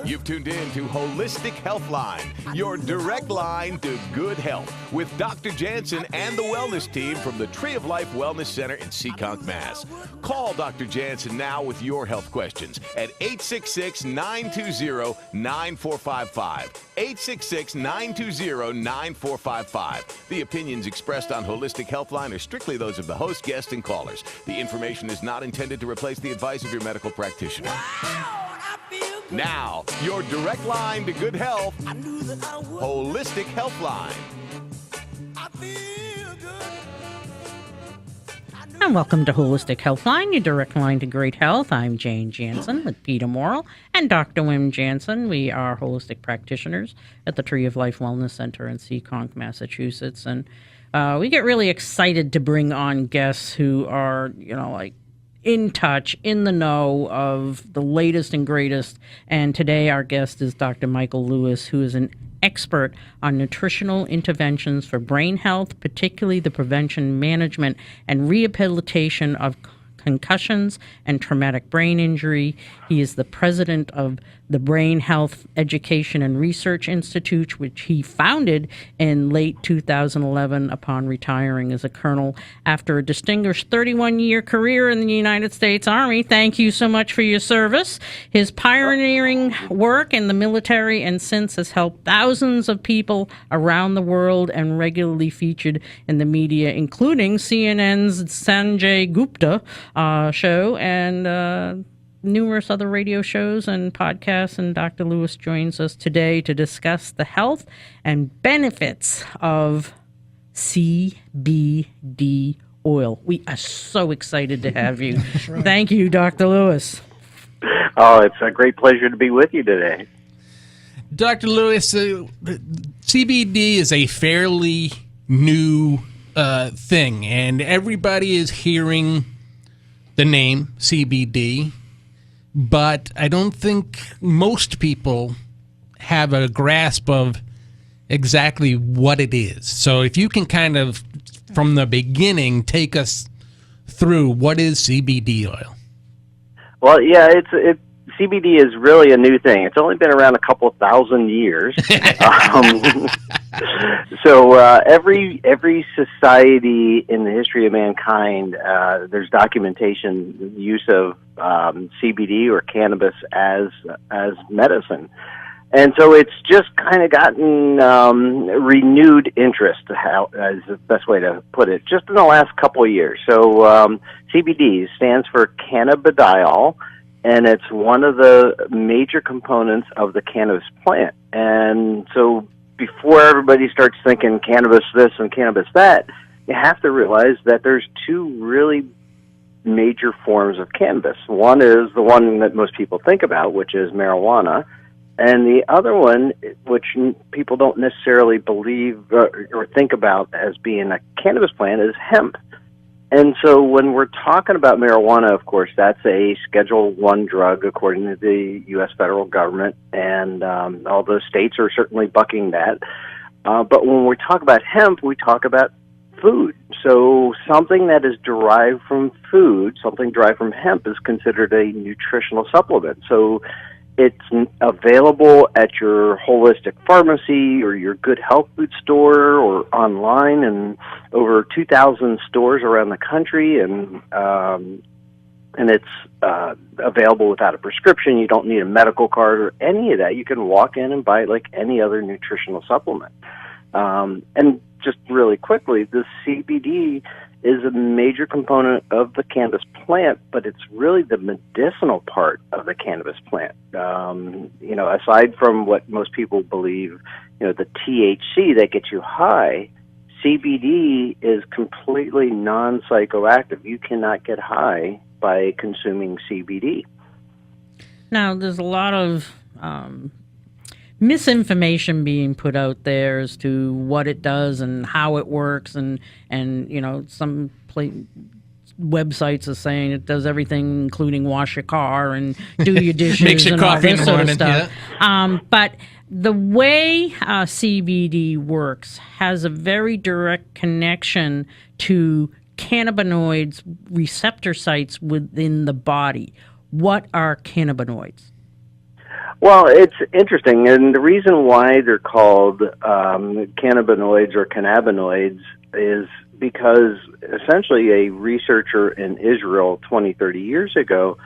You've tuned in to Holistic Healthline, your direct line to good health, with Dr. Jansen and the wellness team from the Tree of Life Wellness Center in Seekonk, Mass. Call Dr. Jansen now with your health questions at 866-920-9455. 866-920-9455. The opinions expressed on Holistic Healthline are strictly those of the host, guests, and callers. The information is not intended to replace the advice of your medical practitioner. Now, your direct line to good health, Holistic Healthline. And welcome to Holistic Healthline, your direct line to great health. I'm Jane Jansen with Peter Morrell and Dr. Wim Jansen. We are holistic practitioners at the Tree of Life Wellness Center in Seekonk, Massachusetts. And we get really excited to bring on guests who are, in touch, in the know of the latest and greatest. And today our guest is Dr. Michael Lewis, who is an expert on nutritional interventions for brain health, particularly the prevention, management, and rehabilitation of concussions and traumatic brain injury. He is the president of the Brain Health Education and Research Institute, which he founded in late 2011 upon retiring as a colonel after a distinguished 31-year career in the United States Army. Thank you so much for your service. His pioneering work in the military and since has helped thousands of people around the world and regularly featured in the media, including CNN's Sanjay Gupta show and numerous other radio shows and podcasts. And Dr. Lewis joins us today to discuss the health and benefits of CBD oil. We are so excited to have you. Right. Thank you, Dr. Lewis. Oh, it's a great pleasure to be with you today. Dr. Lewis, CBD is a fairly new thing, and everybody is hearing the name CBD, but I don't think most people have a grasp of exactly what it is. So if you can kind of, from the beginning, take us through what is CBD oil. Well, yeah, CBD is really a new thing. It's only been around a couple of thousand years. So every society in the history of mankind, there's documentation use of CBD or cannabis as medicine. And so it's just kind of gotten renewed interest, is the best way to put it, just in the last couple of years. So CBD stands for cannabidiol, and it's one of the major components of the cannabis plant. And so before everybody starts thinking cannabis this and cannabis that, you have to realize that there's two really major forms of cannabis. One is the one that most people think about, which is marijuana, and the other one, which people don't necessarily believe or think about as being a cannabis plant, is hemp. And so when we're talking about marijuana, of course, that's a Schedule I drug according to the U.S. federal government, and all those states are certainly bucking that. But when we talk about hemp, we talk about food. So something that is derived from food, something derived from hemp, is considered a nutritional supplement. So it's available at your holistic pharmacy or your good health food store or online in over 2,000 stores around the country, and it's available without a prescription. You don't need a medical card or any of that. You can walk in and buy it like any other nutritional supplement. And just really quickly, the CBD is a major component of the cannabis plant, but it's really the medicinal part of the cannabis plant. Aside from what most people believe, the THC that gets you high, CBD is completely non-psychoactive. You cannot get high by consuming CBD. Now, there's a lot of misinformation being put out there as to what it does and how it works, and some websites are saying it does everything, including wash your car and do your dishes makes your and all coffee this in the sort of morning, stuff. Yeah. But the way CBD works has a very direct connection to cannabinoids receptor sites within the body. What are cannabinoids? Well, it's interesting, and the reason why they're called cannabinoids or cannabinoids is because essentially a researcher in Israel 20, 30 years ago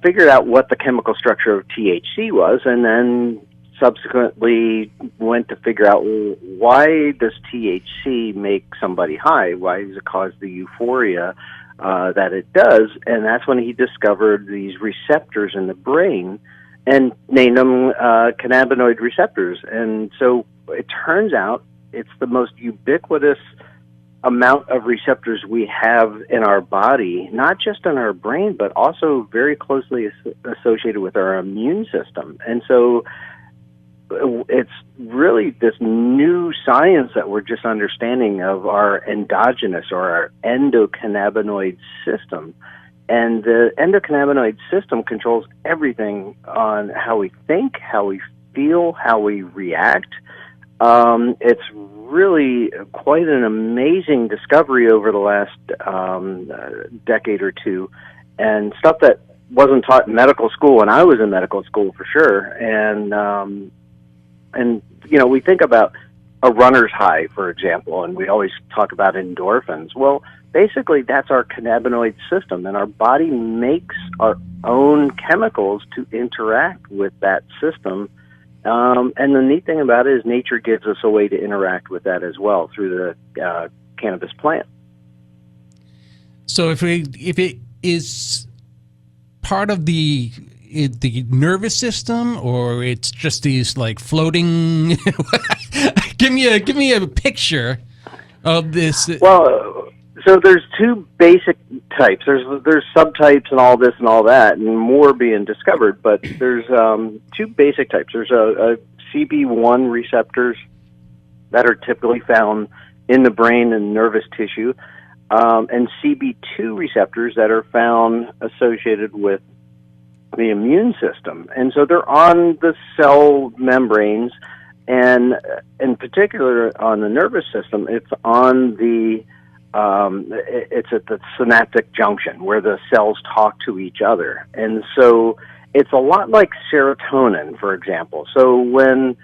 figured out what the chemical structure of THC was, and then subsequently went to figure out, why does THC make somebody high? Why does it cause the euphoria that it does? And that's when he discovered these receptors in the brain and named them cannabinoid receptors. And so it turns out it's the most ubiquitous amount of receptors we have in our body, not just in our brain, but also very closely associated with our immune system. And so it's really this new science that we're just understanding of our endogenous or our endocannabinoid system. And the endocannabinoid system controls everything on how we think, how we feel, how we react. It's really quite an amazing discovery over the last decade or two, and stuff that wasn't taught in medical school when I was in medical school, for sure. And you know, we think about a runner's high, for example, and we always talk about endorphins. Well, basically, that's our cannabinoid system, and our body makes our own chemicals to interact with that system. And the neat thing about it is nature gives us a way to interact with that as well through the cannabis plant. So if it is part of the nervous system, or it's just these like floating, give me a picture of this. Well, so there's two basic types. There's subtypes and all this and all that, and more being discovered. But there's two basic types. There's a CB1 receptors that are typically found in the brain and nervous tissue, and CB2 receptors that are found associated with the immune system. And so they're on the cell membranes, and in particular on the nervous system, it's on the it's at the synaptic junction where the cells talk to each other. And so it's a lot like serotonin, for example. So when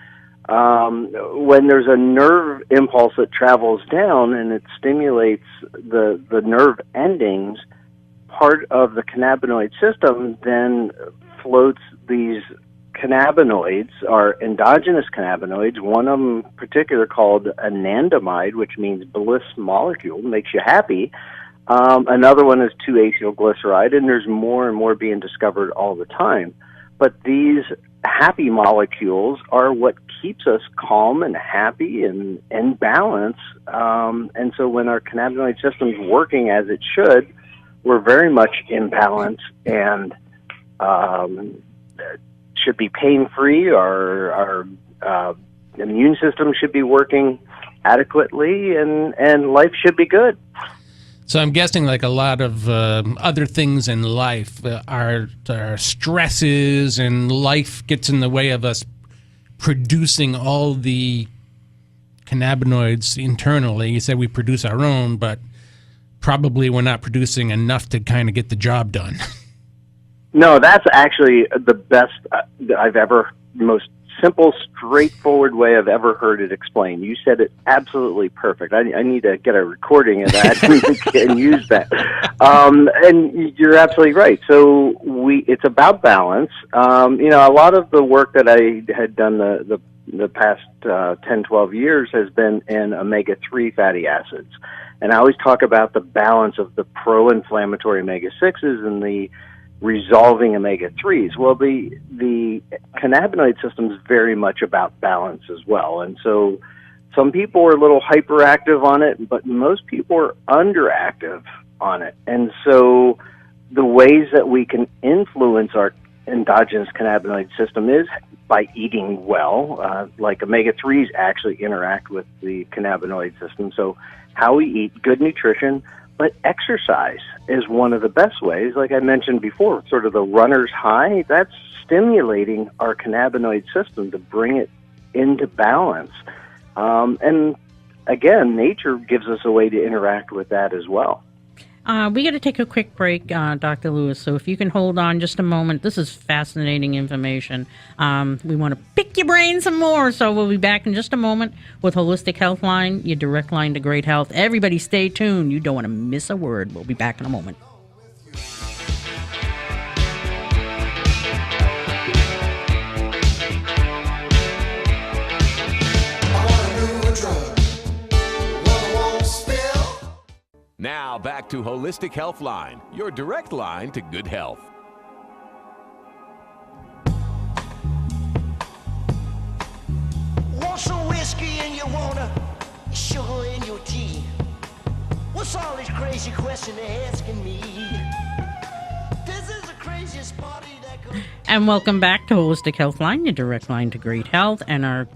there's a nerve impulse that travels down and it stimulates the nerve endings, part of the cannabinoid system then floats these cannabinoids, are endogenous cannabinoids, one of them in particular called anandamide, which means bliss molecule, makes you happy. Another one is 2-acetylglyceride, and there's more and more being discovered all the time. But these happy molecules are what keeps us calm and happy and in balance. And so when our cannabinoid system's working as it should, we're very much in balance and should be pain-free. Our immune system should be working adequately, and life should be good. So I'm guessing, like a lot of other things in life, our stresses and life gets in the way of us producing all the cannabinoids internally. You said we produce our own, but probably we're not producing enough to kind of get the job done. No, that's actually the best I've ever, most simple, straightforward way I've ever heard it explained. You said it absolutely perfect. I need to get a recording of that and use that. And you're absolutely right. So it's about balance. You know, a lot of the work that I had done the past 10, 12 years has been in omega-3 fatty acids. And I always talk about the balance of the pro-inflammatory omega-6s and the resolving omega-3s. Well, the cannabinoid system is very much about balance as well. And so some people are a little hyperactive on it, but most people are underactive on it. And so the ways that we can influence our endogenous cannabinoid system is by eating well. Like omega-3s actually interact with the cannabinoid system. So how we eat, good nutrition, but exercise is one of the best ways. Like I mentioned before, sort of the runner's high, that's stimulating our cannabinoid system to bring it into balance. And again, nature gives us a way to interact with that as well. We got to take a quick break, Dr. Lewis, so if you can hold on just a moment. This is fascinating information. We want to pick your brain some more, so we'll be back in just a moment with Holistic Healthline, your direct line to great health. Everybody stay tuned. You don't want to miss a word. We'll be back in a moment. Now back to Holistic Healthline, your direct line to good health. Want some whiskey and you wanna sugar in your tea? What's all this crazy question they're asking me? This is the craziest party that could... And welcome back to Holistic Healthline, your direct line to great health. And our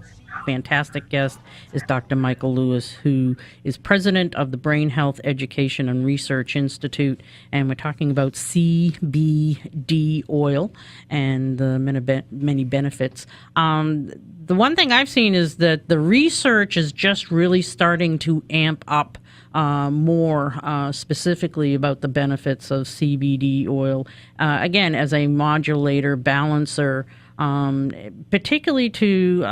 fantastic guest is Dr. Michael Lewis, who is president of the Brain Health Education and Research Institute. And we're talking about CBD oil and the many benefits. The one thing I've seen is that the research is just really starting to amp up more specifically about the benefits of CBD oil, again, as a modulator, balancer, particularly to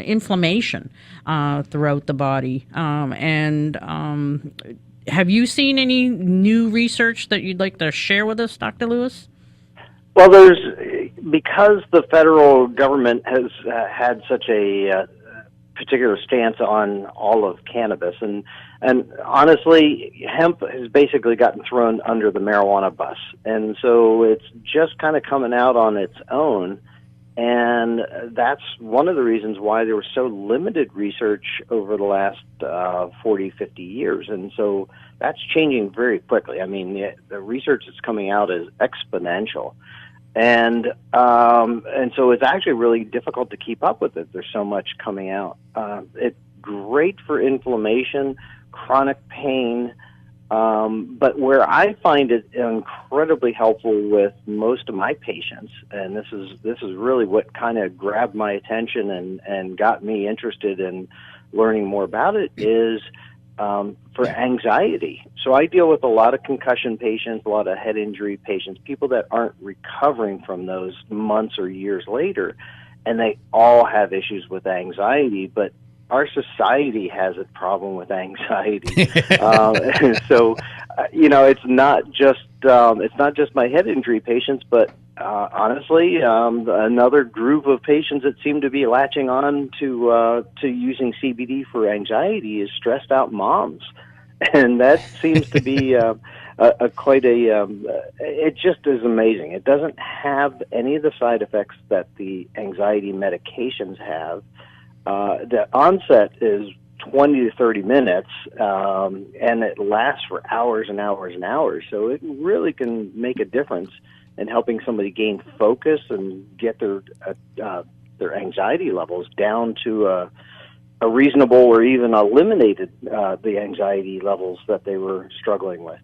inflammation throughout the body. Have you seen any new research that you'd like to share with us, Dr. Lewis? Well, because the federal government has had such a particular stance on all of cannabis, and honestly, hemp has basically gotten thrown under the marijuana bus, and so it's just kind of coming out on its own. And that's one of the reasons why there was so limited research over the last 40, 50 years. And so that's changing very quickly. I mean, the research that's coming out is exponential. And so it's actually really difficult to keep up with it. There's so much coming out. It's great for inflammation, chronic pain, but where I find it incredibly helpful with most of my patients, and this is really what kind of grabbed my attention and got me interested in learning more about it, is for anxiety. So I deal with a lot of concussion patients, a lot of head injury patients, people that aren't recovering from those months or years later, and they all have issues with anxiety, but our society has a problem with anxiety. So, it's not just my head injury patients, but honestly, another group of patients that seem to be latching on to using CBD for anxiety is stressed out moms, and that seems to be it just is amazing. It doesn't have any of the side effects that the anxiety medications have. The onset is 20 to 30 minutes, and it lasts for hours and hours and hours. So it really can make a difference in helping somebody gain focus and get their anxiety levels down to a reasonable or even eliminated the anxiety levels that they were struggling with.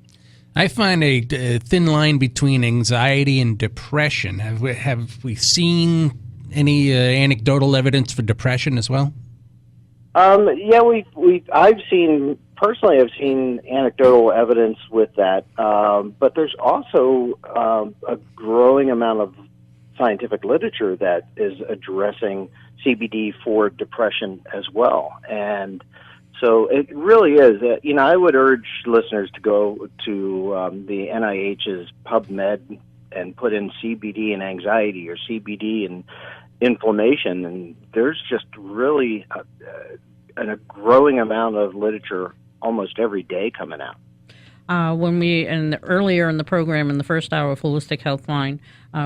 I find a thin line between anxiety and depression. Have we seen any anecdotal evidence for depression as well? Yeah, I've seen anecdotal evidence with that, but there's also a growing amount of scientific literature that is addressing CBD for depression as well. And so it really is. I would urge listeners to go to the NIH's PubMed and put in CBD and anxiety or CBD and inflammation, and there's just really a growing amount of literature almost every day coming out. Earlier in the program, in the first hour of Holistic Healthline,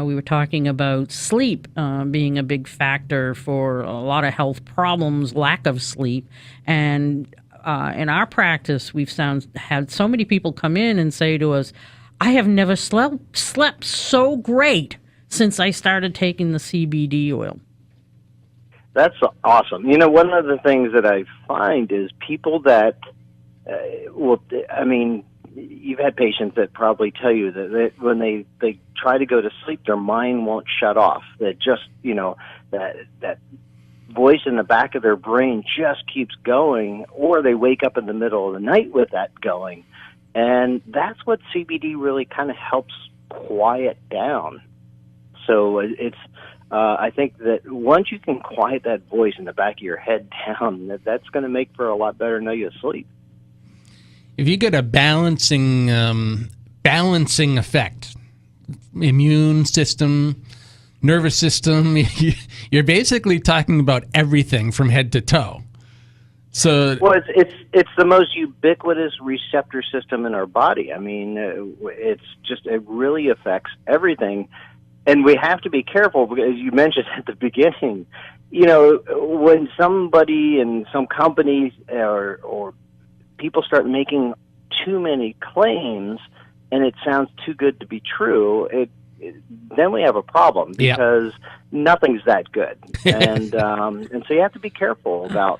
we were talking about sleep being a big factor for a lot of health problems, lack of sleep. And in our practice, we've had so many people come in and say to us, I have never slept so great since I started taking the CBD oil. That's awesome. One of the things that I find is people that, you've had patients that probably tell you that when they try to go to sleep, their mind won't shut off. That just, that voice in the back of their brain just keeps going, or they wake up in the middle of the night with that going. And that's what CBD really kind of helps quiet down. So it's, I think that once you can quiet that voice in the back of your head down, that's going to make for a lot better night of sleep. If you get a balancing effect, immune system, nervous system, you're basically talking about everything from head to toe. So, well, it's the most ubiquitous receptor system in our body. I mean, it really affects everything, and we have to be careful because, as you mentioned at the beginning, when somebody and some companies or people start making too many claims, and it sounds too good to be true, then we have a problem because nothing's that good, and so you have to be careful about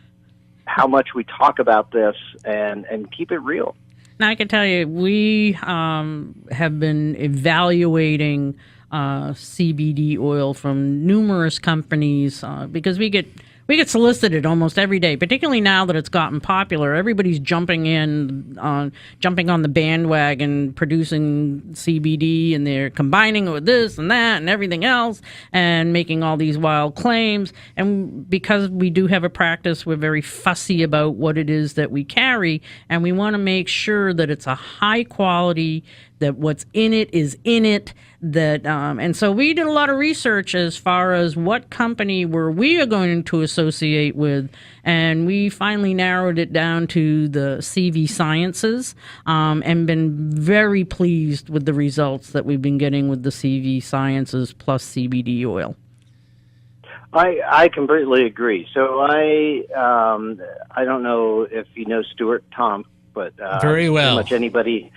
how much we talk about this and keep it real. Now, I can tell you, we have been evaluating CBD oil from numerous companies because we get solicited almost every day, particularly now that it's gotten popular. Everybody's jumping on the bandwagon, producing CBD, and they're combining it with this and that and everything else and making all these wild claims. And because we do have a practice, we're very fussy about what it is that we carry, and we want to make sure that it's a high quality, that what's in it is in it, and so we did a lot of research as far as what company we are going to associate with, and we finally narrowed it down to the CV Sciences, and been very pleased with the results that we've been getting with the CV Sciences plus CBD oil. I completely agree. So I don't know if you know Stuart Tom, but very well. Pretty much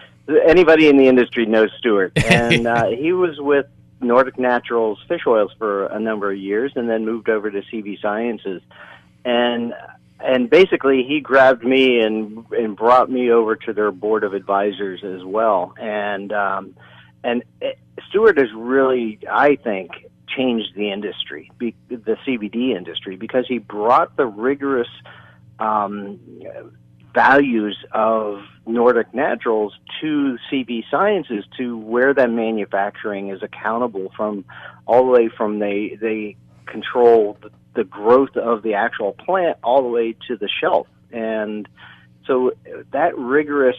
anybody in the industry knows Stuart, and he was with Nordic Naturals fish oils for a number of years, and then moved over to CV Sciences, and basically he grabbed me and brought me over to their board of advisors as well, and Stuart has really, I think, changed the industry, the CBD industry, because he brought the rigorous values of Nordic Naturals to CV Sciences, to where that manufacturing is accountable from all the way from they control the growth of the actual plant all the way to the shelf. And so that rigorous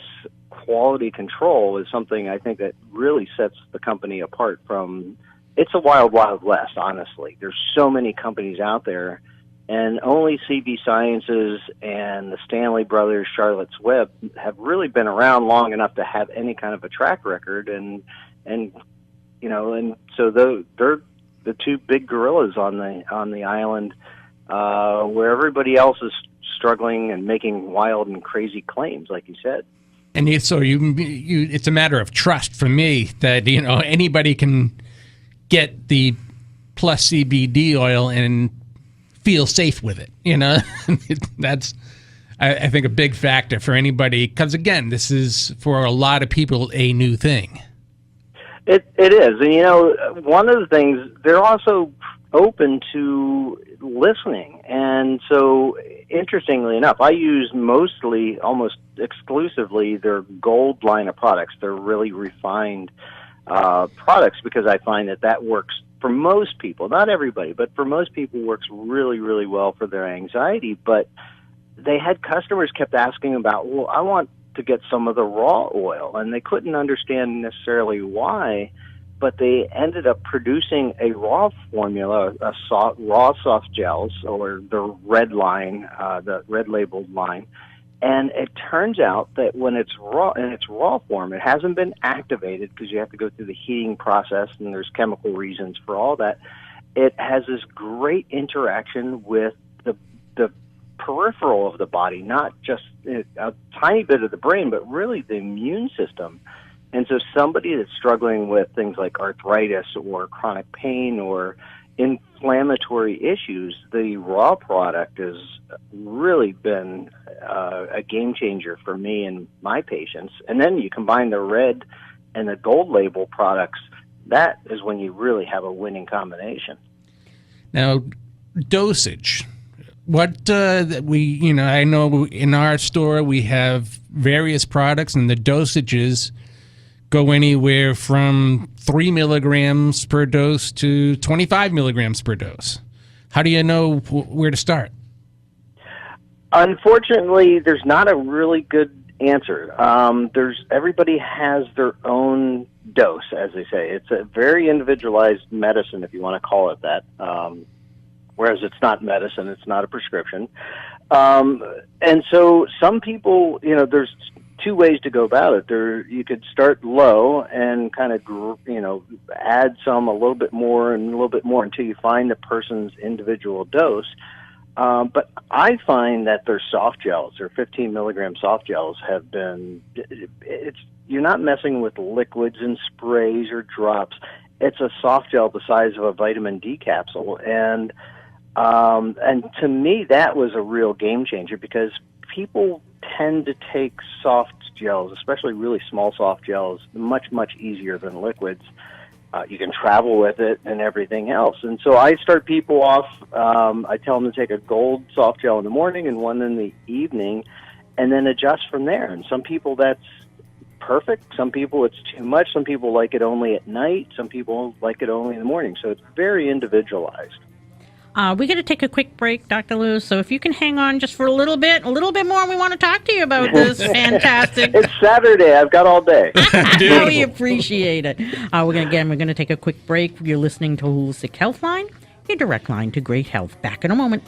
quality control is something I think that really sets the company apart from, it's a wild, wild west, honestly. There's so many companies out there, and only CV Sciences and the Stanley Brothers, Charlotte's Web have really been around long enough to have any kind of a track record, and so they're the two big gorillas on the island, where everybody else is struggling and making wild and crazy claims, like you said. And it's a matter of trust for me that anybody can get the plus CBD oil and feel safe with it. That's, I think, a big factor for anybody, because again, this is for a lot of people a new thing. It is, and one of the things, they're also open to listening, and so interestingly enough, I use mostly, almost exclusively, their gold line of products. They're really refined products, because I find that works for most people, not everybody, but for most people works really, really well for their anxiety. But they had customers kept asking about, well, I want to get some of the raw oil, and they couldn't understand necessarily why, but they ended up producing a raw formula, raw soft gels, or the red line, the red labeled line. And it turns out that when it's raw, in its raw form, it hasn't been activated, because you have to go through the heating process, and there's chemical reasons for all that. It has this great interaction with the peripheral of the body, not just a tiny bit of the brain, but really the immune system. And so somebody that's struggling with things like arthritis or chronic pain or inflammatory issues, the raw product has really been a game changer for me and my patients. And then you combine the red and the gold label products, that is when you really have a winning combination. Now, dosage. I know in our store we have various products, and the dosages go anywhere from 3 milligrams per dose to 25 milligrams per dose. How do you know where to start? Unfortunately, there's not a really good answer. Everybody has their own dose, as they say. It's a very individualized medicine, if you want to call it that. Whereas it's not medicine, it's not a prescription. And so some people, there's two ways to go about it. You could start low and kind of, add some a little bit more and a little bit more until you find the person's individual dose. But I find that their soft gels, their 15 milligram soft gels, have been. You're not messing with liquids and sprays or drops. It's a soft gel the size of a vitamin D capsule, and to me that was a real game changer, because people tend to take soft gels, especially really small soft gels, much easier than liquids. You can travel with it and everything else. And so I start people off, I tell them to take a gold soft gel in the morning and one in the evening, and then adjust from there. And some people that's perfect. Some people it's too much. Some people like it only at night. Some people like it only in the morning. So it's very individualized. We got to take a quick break, Dr. Lewis. So if you can hang on just for a little bit more, we want to talk to you about this fantastic. It's Saturday. I've got all day. We appreciate it. We're going to take a quick break. You're listening to Holistic Healthline, your direct line to great health. Back in a moment.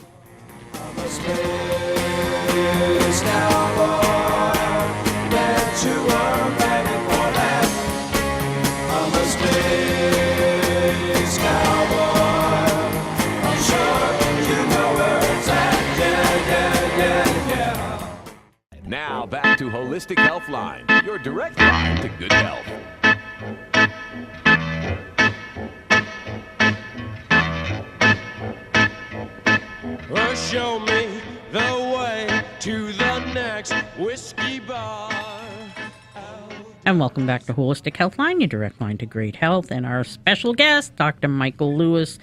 Now back to Holistic Healthline, your direct line to good health. Show me the way to the next whiskey bar. And welcome back to Holistic Healthline, your direct line to great health. And our special guest, Dr. Michael Lewis,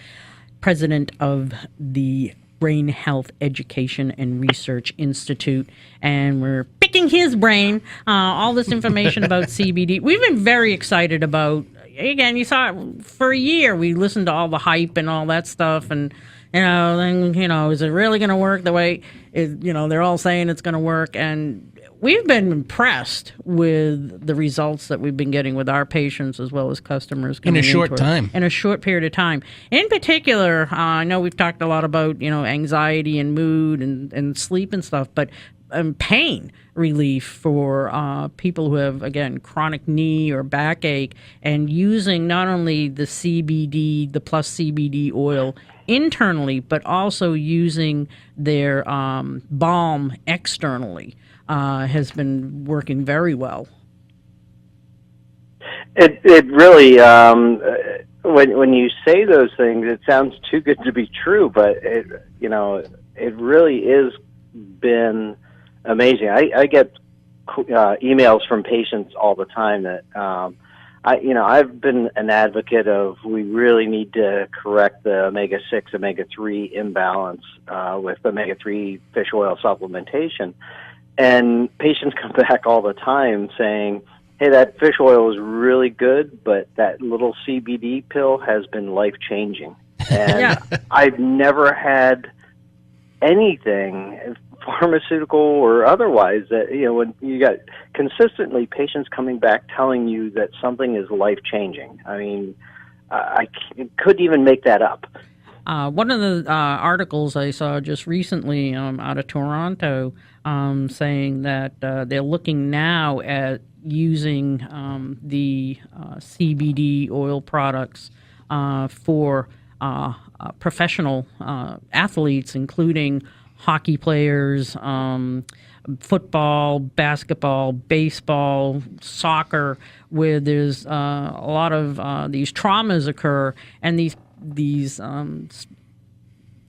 president of the Brain Health Education and Research Institute, and we're picking his brain. All this information about CBD. We've been very excited about. Again, you saw it for a year. We listened to all the hype and all that stuff, and is it really going to work the way? They're all saying it's going to work, and we've been impressed with the results that we've been getting with our patients as well as customers. In a short time. In a short period of time. In particular, I know we've talked a lot about, anxiety and mood and sleep and stuff, but pain relief for people who have, again, chronic knee or backache, and using not only the CBD, the plus CBD oil internally, but also using their balm externally. Has been working very well. It really, when you say those things, it sounds too good to be true. But it really is been amazing. I get emails from patients all the time that I've been an advocate of, we really need to correct the omega-6, omega-3 imbalance with omega-3 fish oil supplementation. And patients come back all the time saying, hey, that fish oil is really good, but that little CBD pill has been life-changing. And I've never had anything, pharmaceutical or otherwise, that, when you got consistently patients coming back telling you that something is life-changing. I mean, I couldn't even make that up. One of the articles I saw just recently out of Toronto saying that they're looking now at using the CBD oil products for professional athletes, including hockey players, football, basketball, baseball, soccer, where there's a lot of these traumas occur, and these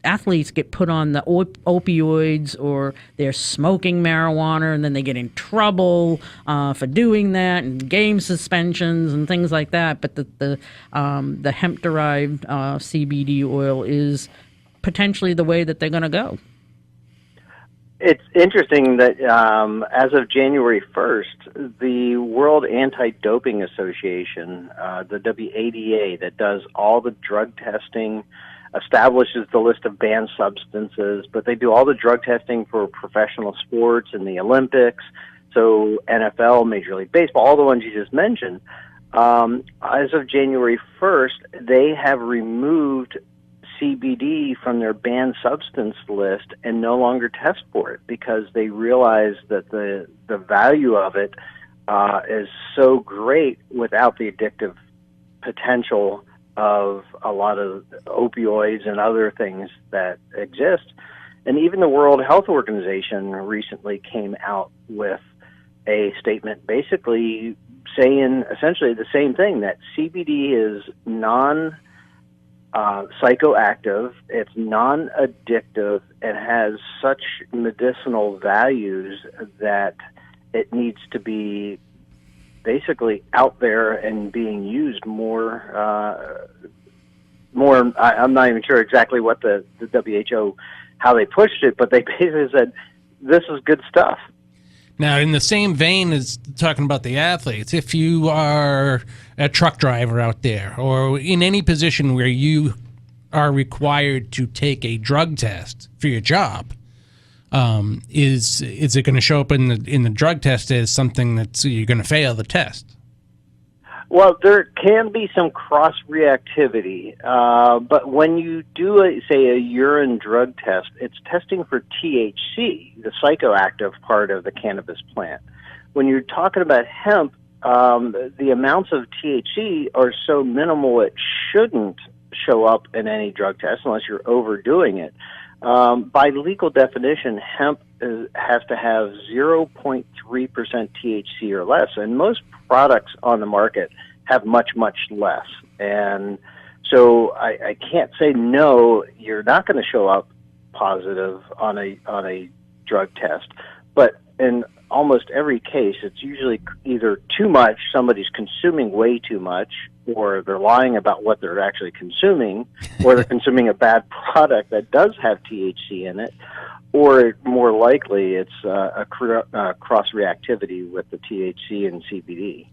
athletes get put on the opioids, or they're smoking marijuana, and then they get in trouble for doing that, and game suspensions and things like that. But the hemp-derived CBD oil is potentially the way that they're going to go. It's interesting that as of January 1st, the World Anti-Doping Association, the WADA, that does all the drug testing, establishes the list of banned substances, but they do all the drug testing for professional sports and the Olympics, so NFL, Major League Baseball, all the ones you just mentioned. As of January 1st, they have removed CBD from their banned substance list and no longer test for it because they realize that the value of it is so great without the addictive potential of a lot of opioids and other things that exist. And even the World Health Organization recently came out with a statement basically saying essentially the same thing, that CBD is psychoactive, it's non-addictive, and has such medicinal values that it needs to be basically out there and being used more. I'm not even sure exactly what the WHO, how they pushed it, but they basically said, this is good stuff. Now, in the same vein as talking about the athletes, if you are a truck driver out there or in any position where you are required to take a drug test for your job, is it going to show up in the drug test as something that you're going to fail the test? Well, there can be some cross-reactivity, but when you do, say, a urine drug test, it's testing for THC, the psychoactive part of the cannabis plant. When you're talking about hemp, the amounts of THC are so minimal it shouldn't show up in any drug test unless you're overdoing it. By legal definition, hemp has to have 0.3% THC or less, and most products on the market have much, much less. And so I can't say no, you're not going to show up positive on a drug test. But in almost every case, it's usually either too much, somebody's consuming way too much, or they're lying about what they're actually consuming, or they're consuming a bad product that does have THC in it, or more likely it's a cross-reactivity with the THC and CBD.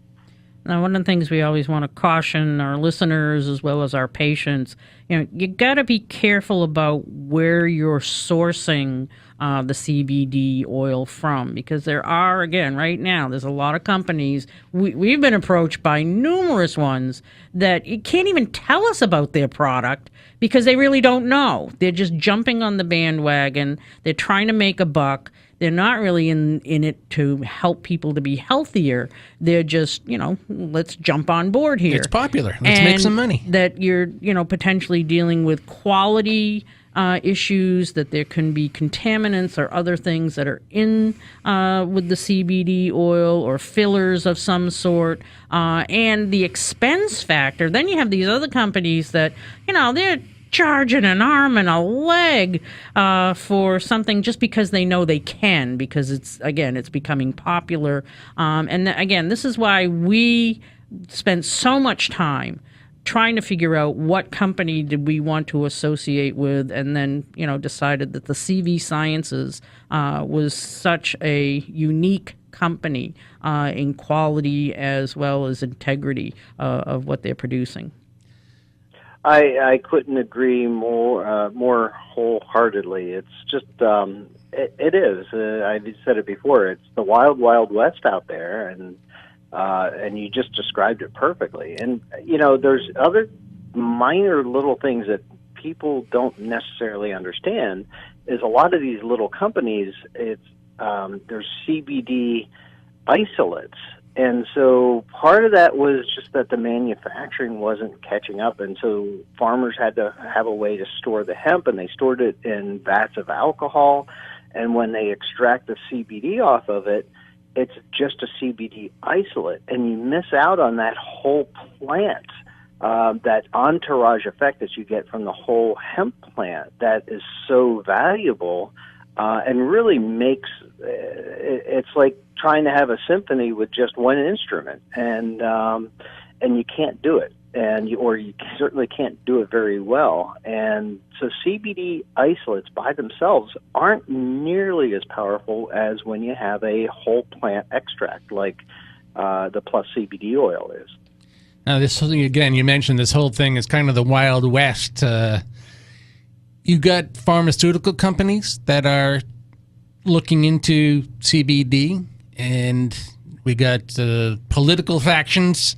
Now, one of the things we always want to caution our listeners as well as our patients, you got to be careful about where you're sourcing the CBD oil from, because there are, again, right now, there's a lot of companies. We've been approached by numerous ones that you can't even tell us about their product because they really don't know. They're just jumping on the bandwagon. They're trying to make a buck. They're not really in it to help people to be healthier. They're just, let's jump on board here. It's popular. Let's make some money. That you're, potentially dealing with quality issues, that there can be contaminants or other things that are in with the CBD oil or fillers of some sort, and the expense factor. Then you have these other companies that, they're charging an arm and a leg for something just because they know they can, because it's becoming popular. And again, this is why we spent so much time trying to figure out what company did we want to associate with, and then decided that the CV Sciences was such a unique company in quality as well as integrity of what they're producing. I couldn't agree more wholeheartedly. It's just it is. I said it before. It's the wild, wild west out there, and you just described it perfectly. And there's other minor little things that people don't necessarily understand. Is a lot of these little companies, there's CBD isolates. And so part of that was just that the manufacturing wasn't catching up, and so farmers had to have a way to store the hemp, and they stored it in vats of alcohol, and when they extract the CBD off of it, it's just a CBD isolate, and you miss out on that whole plant, that entourage effect that you get from the whole hemp plant that is so valuable, and really makes it's like trying to have a symphony with just one instrument, and you can't do it. or you certainly can't do it very well. And so CBD isolates by themselves aren't nearly as powerful as when you have a whole plant extract like the plus CBD oil is. Now, this again, you mentioned this whole thing is kind of the Wild West. You got pharmaceutical companies that are looking into CBD, and we got political factions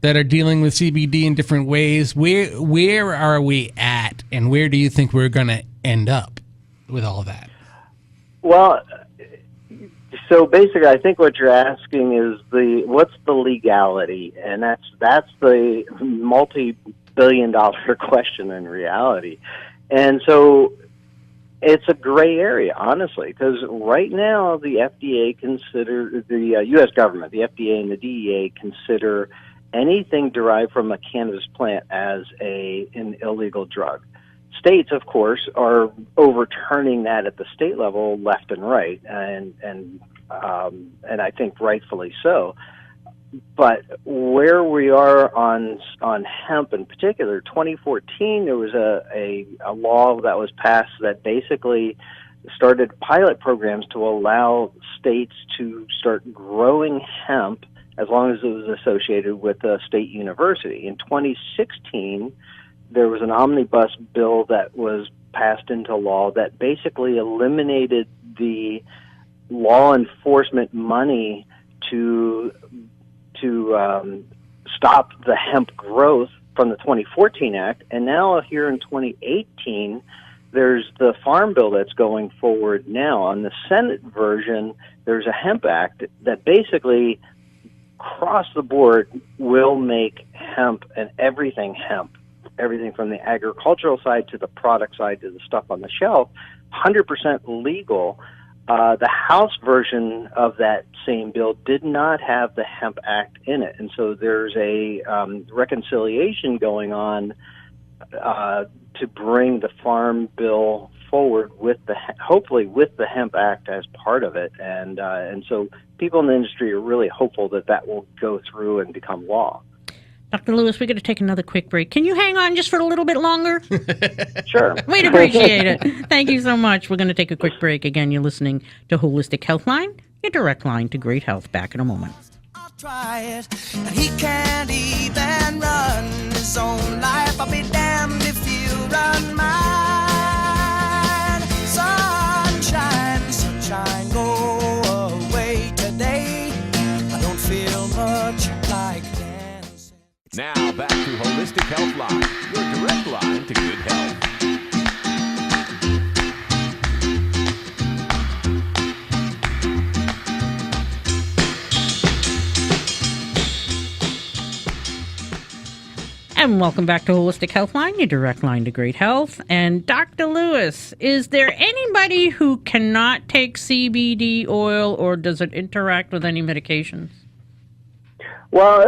that are dealing with CBD in different ways. Where are we at, and where do you think we're going to end up with all that? Well, so basically, I think what you're asking is what's the legality, and that's the multi-billion-dollar question in reality. And so it's a gray area, honestly, because right now the FDA the U.S. government, the FDA and the DEA consider anything derived from a cannabis plant as an illegal drug. States, of course, are overturning that at the state level left and right, and I think rightfully so. But where we are on hemp in particular, 2014, there was a law that was passed that basically started pilot programs to allow states to start growing hemp as long as it was associated with a state university. In 2016, there was an omnibus bill that was passed into law that basically eliminated the law enforcement money to stop the hemp growth from the 2014 Act. And now here in 2018, there's the Farm Bill that's going forward now. On the Senate version, there's a Hemp Act that basically across the board will make hemp and everything from the agricultural side to the product side to the stuff on the shelf, 100% legal. The House version of that same bill did not have the Hemp Act in it, and so there's a reconciliation going on to bring the Farm Bill forward with hopefully with the Hemp Act as part of it, and so people in the industry are really hopeful that will go through and become law. Dr. Lewis, we're going to take another quick break. Can you hang on just for a little bit longer? Sure. We'd appreciate it. Thank you so much. We're going to take a quick break. Again, you're listening to Holistic Healthline, your direct line to great health. Back in a moment. I'll try it, and he can't even run his own life. I'll be damned if you run mine. Sunshine, sunshine, go away today. I don't feel much like dancing. Now back to Holistic Healthline, your direct line to good health. And welcome back to Holistic Healthline, your direct line to great health. And Dr. Lewis, is there anybody who cannot take CBD oil, or does it interact with any medications? Well,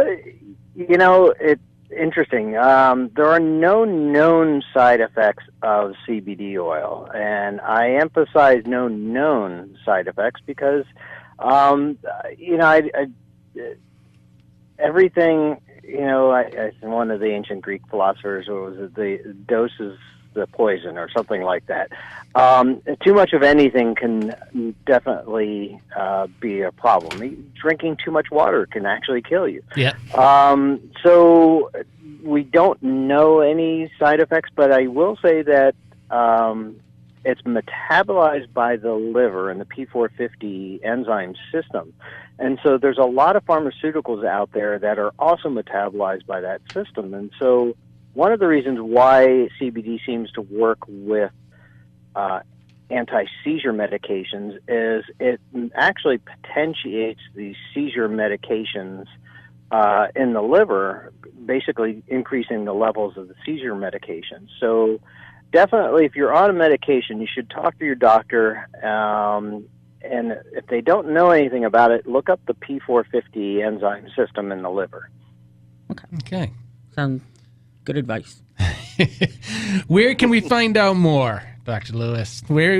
it's interesting. There are no known side effects of CBD oil, and I emphasize no known side effects because, everything. One of the ancient Greek philosophers was the dose is the poison or something like that. Too much of anything can definitely be a problem. Drinking too much water can actually kill you. Yeah. So we don't know any side effects, but I will say that it's metabolized by the liver and the P450 enzyme system. And so there's a lot of pharmaceuticals out there that are also metabolized by that system. And so one of the reasons why CBD seems to work with anti-seizure medications is it actually potentiates the seizure medications in the liver, basically increasing the levels of the seizure medication. So definitely, if you're on a medication, you should talk to your doctor. And if they don't know anything about it, look up the P450 enzyme system in the liver. Okay. Sounds good advice. Where can we find out more, Dr. Lewis? Where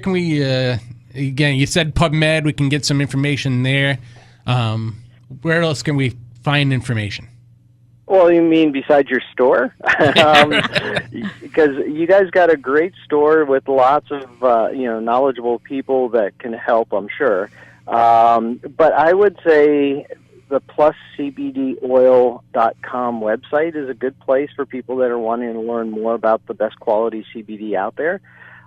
can we, again, you said PubMed, we can get some information there. Where else can we find information? Well, you mean besides your store? Because you guys got a great store with lots of knowledgeable people that can help, I'm sure. But I would say the pluscbdoil.com website is a good place for people that are wanting to learn more about the best quality CBD out there.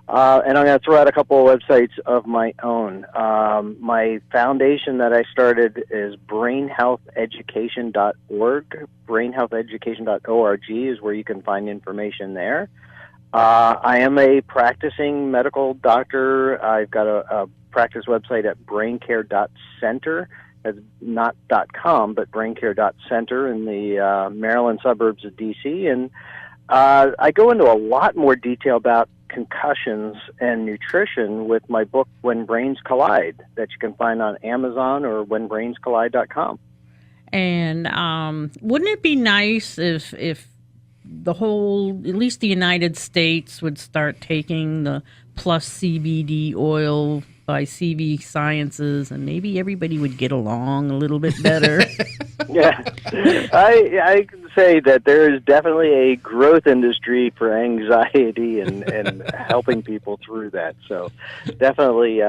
And I'm going to throw out a couple of websites of my own. My foundation that I started is brainhealtheducation.org. Brainhealtheducation.org is where you can find information there. I am a practicing medical doctor. I've got a practice website at braincare.center. That's not .com, but braincare.center in the Maryland suburbs of D.C. And I go into a lot more detail about concussions and nutrition with my book, When Brains Collide, that you can find on Amazon or whenbrainscollide.com. And wouldn't it be nice if the whole, at least the United States, would start taking the plus CBD oil by CV Sciences, and maybe everybody would get along a little bit better? Yeah, I can say that there is definitely a growth industry for anxiety and helping people through that. So definitely,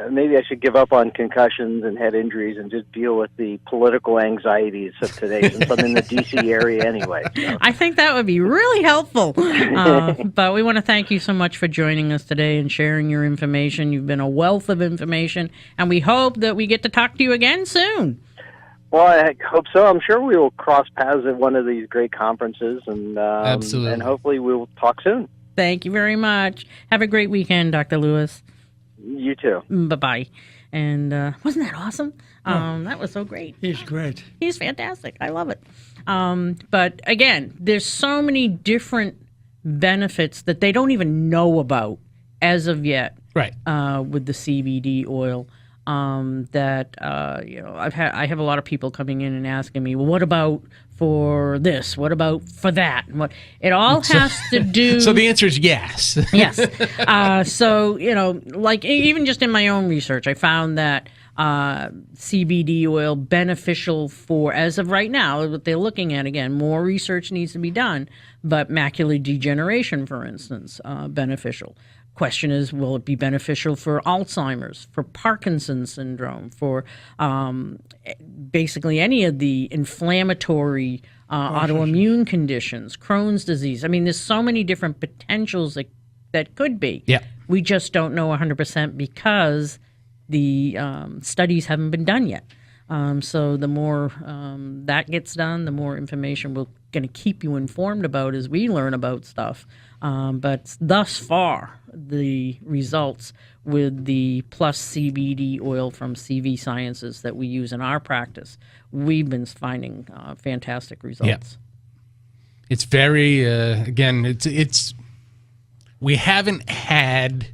maybe I should give up on concussions and head injuries and just deal with the political anxieties of today, since I'm in the D.C. area anyway. So. I think that would be really helpful. But we want to thank you so much for joining us today and sharing your information. You've been a wealth of information, and we hope that we get to talk to you again soon. Well, I hope so. I'm sure we will cross paths at one of these great conferences, and Absolutely. And hopefully we'll talk soon. Thank you very much. Have a great weekend, Dr. Lewis. You too. Bye-bye. And wasn't that awesome? That was so great. He's great. He's fantastic. I love it. But again, there's so many different benefits that they don't even know about as of yet. Right. With the CBD oil. I have a lot of people coming in and asking me, well, what about for this? What about for that? And what it all has to do. So the answer is yes. Yes. So, like even just in my own research, I found that CBD oil beneficial for, as of right now, what they're looking at, again, more research needs to be done, but macular degeneration, for instance, beneficial. Question is, will it be beneficial for Alzheimer's, for Parkinson's syndrome, for basically any of the inflammatory autoimmune conditions, Crohn's disease? I mean, there's so many different potentials that could be. Yeah. We just don't know 100% because the studies haven't been done yet. So the more that gets done, the more information we're going to keep you informed about as we learn about stuff. But thus far, the results with the plus CBD oil from CV Sciences that we use in our practice, we've been finding fantastic results. Yeah. It's very, again, it's we haven't had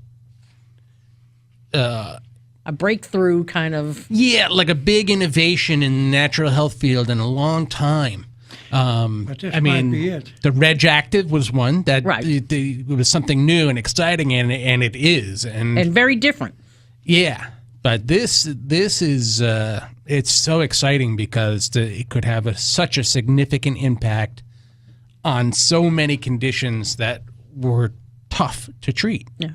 a breakthrough kind of... Yeah, like a big innovation in the natural health field in a long time. But this might be it. The Reactive was one that Right. it was something new and exciting, and it is, and very different. yeah. But this is it's so exciting because it could have such a significant impact on so many conditions that were tough to treat. Yeah.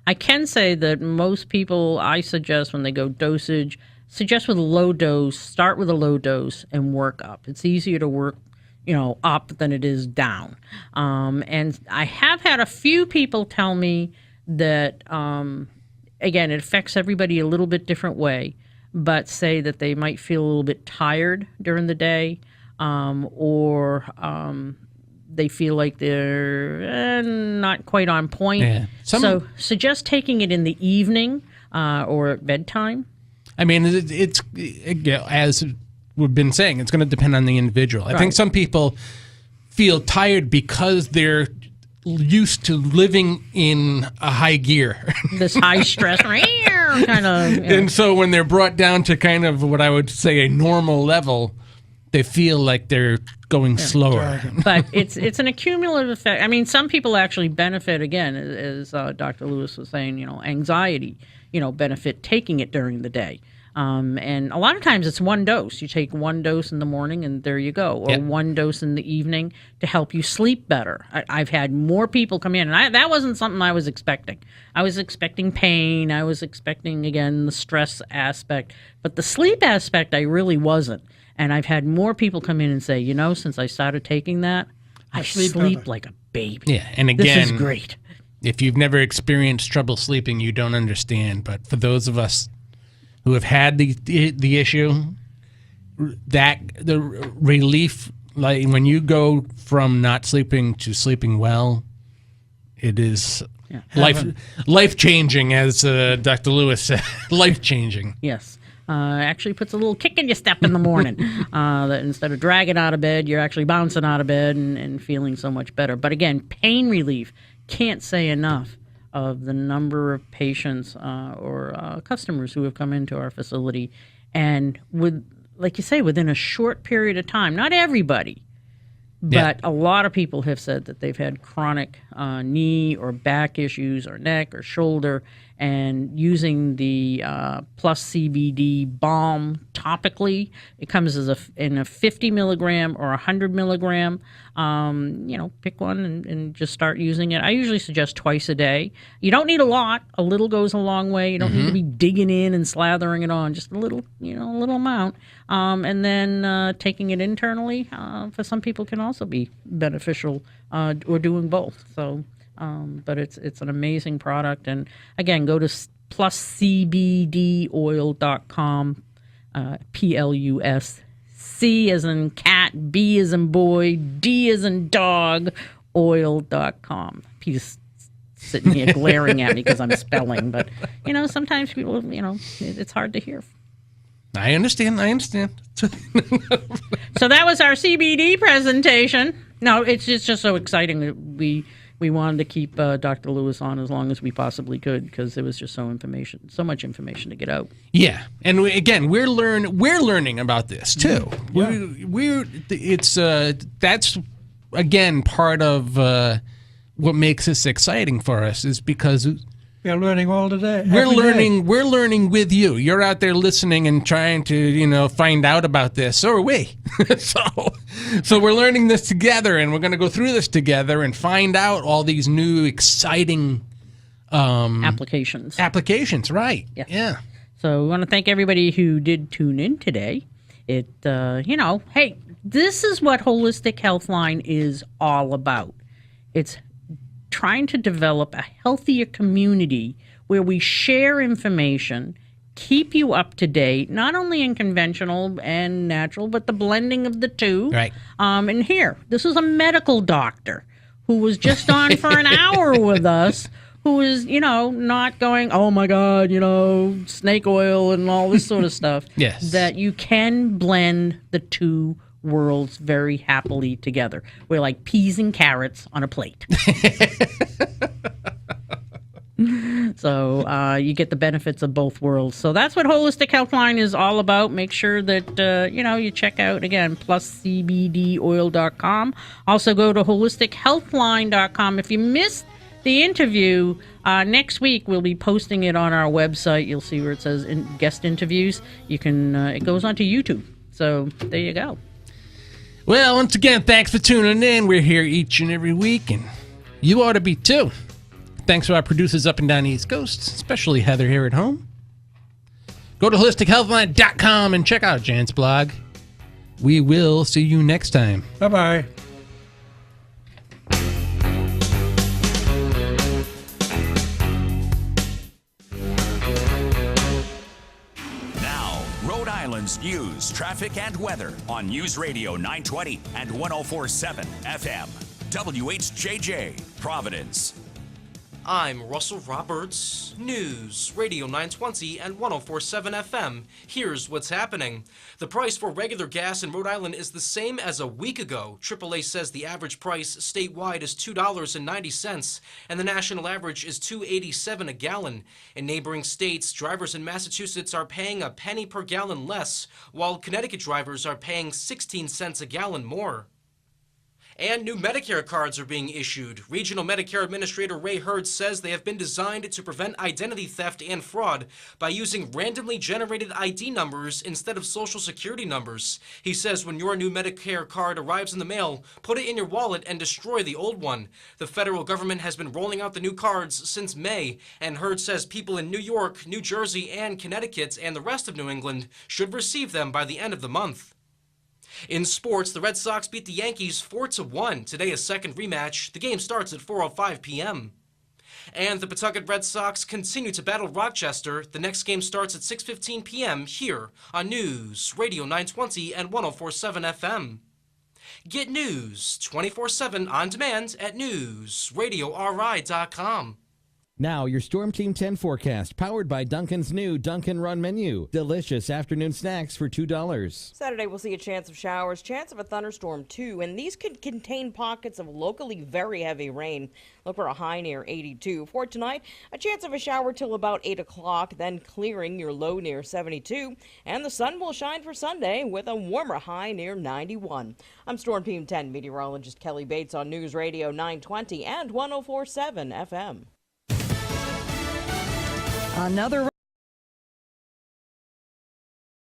I can say that most people I suggest when they go dosage, suggest with a low dose, start with a low dose and work up. It's easier to work up than it is down. And I have had a few people tell me that, again, it affects everybody a little bit different way, but say that they might feel a little bit tired during the day, or they feel like they're not quite on point. Yeah. So suggest taking it in the evening or at bedtime. I mean, it's as we've been saying, it's going to depend on the individual. I think some people feel tired because they're used to living in a high gear. This high stress kind of. And so when they're brought down to kind of what I would say a normal level, they feel like they're going slower. But it's an accumulative effect. I mean, some people actually benefit, again, as Dr. Lewis was saying, anxiety, benefit taking it during the day. And a lot of times it's one dose. You take one dose in the morning and there you go, or one dose in the evening to help you sleep better. I've had more people come in, and that wasn't something I was expecting. I was expecting pain. I was expecting, again, the stress aspect. But the sleep aspect, I really wasn't. And I've had more people come in and say, since I started taking that, I sleep like a baby. Yeah, and again, this is great. If you've never experienced trouble sleeping, you don't understand. But for those of us who have had the issue, that the relief, like when you go from not sleeping to sleeping well, it is life changing, as Dr. Lewis said, life changing. Yes. Actually puts a little kick in your step in the morning. That instead of dragging out of bed, you're actually bouncing out of bed and feeling so much better. But again, pain relief, can't say enough of the number of patients or customers who have come into our facility. And like you say, within a short period of time, not everybody, but a lot of people have said that they've had chronic knee or back issues or neck or shoulder, and using the Plus CBD balm topically, it comes in a 50 milligram or 100 milligram. Pick one and just start using it. I usually suggest twice a day. You don't need a lot. A little goes a long way. You don't need to be digging in and slathering it on. Just a little, a little amount. And then taking it internally for some people can also be beneficial, or doing both. So, but it's an amazing product. And again, go to pluscbdoil.com, PLUS. C as in cat, B as in boy, D as in dog, oil.com. Peter's sitting here glaring at me because I'm spelling, but, sometimes people, it's hard to hear. I understand. So that was our CBD presentation. No, it's just so exciting that we wanted to keep Dr. Lewis on as long as we possibly could, because there was just so much information to get out. Yeah, and we're learning about this too. That's again part of what makes this exciting for us, is because we're learning all today. We're learning with you. You're out there listening and trying to, find out about this. So are we. So we're learning this together, and we're going to go through this together and find out all these new exciting applications. Applications, right? Yes. Yeah. So we want to thank everybody who did tune in today. Hey, this is what Holistic Healthline is all about. It's trying to develop a healthier community where we share information, keep you up to date, not only in conventional and natural, but the blending of the two. Right. And this is a medical doctor who was just on for an hour with us, who is, not going, oh my God, snake oil and all this sort of stuff. Yes. That you can blend the two worlds very happily together. We're like peas and carrots on a plate. So you get the benefits of both worlds. So that's what Holistic Healthline is all about. Make sure that, you check out, again, pluscbdoil.com. Also go to holistichealthline.com. If you missed the interview, next week we'll be posting it on our website. You'll see where it says guest interviews. You can, it goes onto YouTube. So there you go. Well, once again, thanks for tuning in. We're here each and every week, and you ought to be too. Thanks to our producers up and down the East Coast, especially Heather here at home. Go to holistichealthline.com and check out Jan's blog. We will see you next time. Bye-bye. News, traffic, and weather on News Radio 920 and 104.7 FM. WHJJ, Providence. I'm Russell Roberts. News, Radio 920 and 104.7 FM. Here's what's happening. The price for regular gas in Rhode Island is the same as a week ago. AAA says the average price statewide is $2.90, and the national average is $2.87 a gallon. In neighboring states, drivers in Massachusetts are paying a penny per gallon less, while Connecticut drivers are paying 16 cents a gallon more. And new Medicare cards are being issued. Regional Medicare Administrator Ray Hurd says they have been designed to prevent identity theft and fraud by using randomly generated ID numbers instead of Social Security numbers. He says when your new Medicare card arrives in the mail, put it in your wallet and destroy the old one. The federal government has been rolling out the new cards since May, and Hurd says people in New York, New Jersey, and Connecticut and the rest of New England should receive them by the end of the month. In sports, the Red Sox beat the Yankees 4-1. Today, a second rematch. The game starts at 4:05 p.m. And the Pawtucket Red Sox continue to battle Rochester. The next game starts at 6:15 p.m. here on News Radio 920 and 104.7 FM. Get news 24/7 on demand at newsradiori.com. Now, your Storm Team 10 forecast, powered by Dunkin's new Dunkin' Run menu. Delicious afternoon snacks for $2. Saturday, we'll see a chance of showers, chance of a thunderstorm, too, and these could contain pockets of locally very heavy rain. Look for a high near 82. For tonight, a chance of a shower till about 8 o'clock, then clearing, your low near 72. And the sun will shine for Sunday with a warmer high near 91. I'm Storm Team 10 meteorologist Kelly Bates on News Radio 920 and 104.7 FM. Another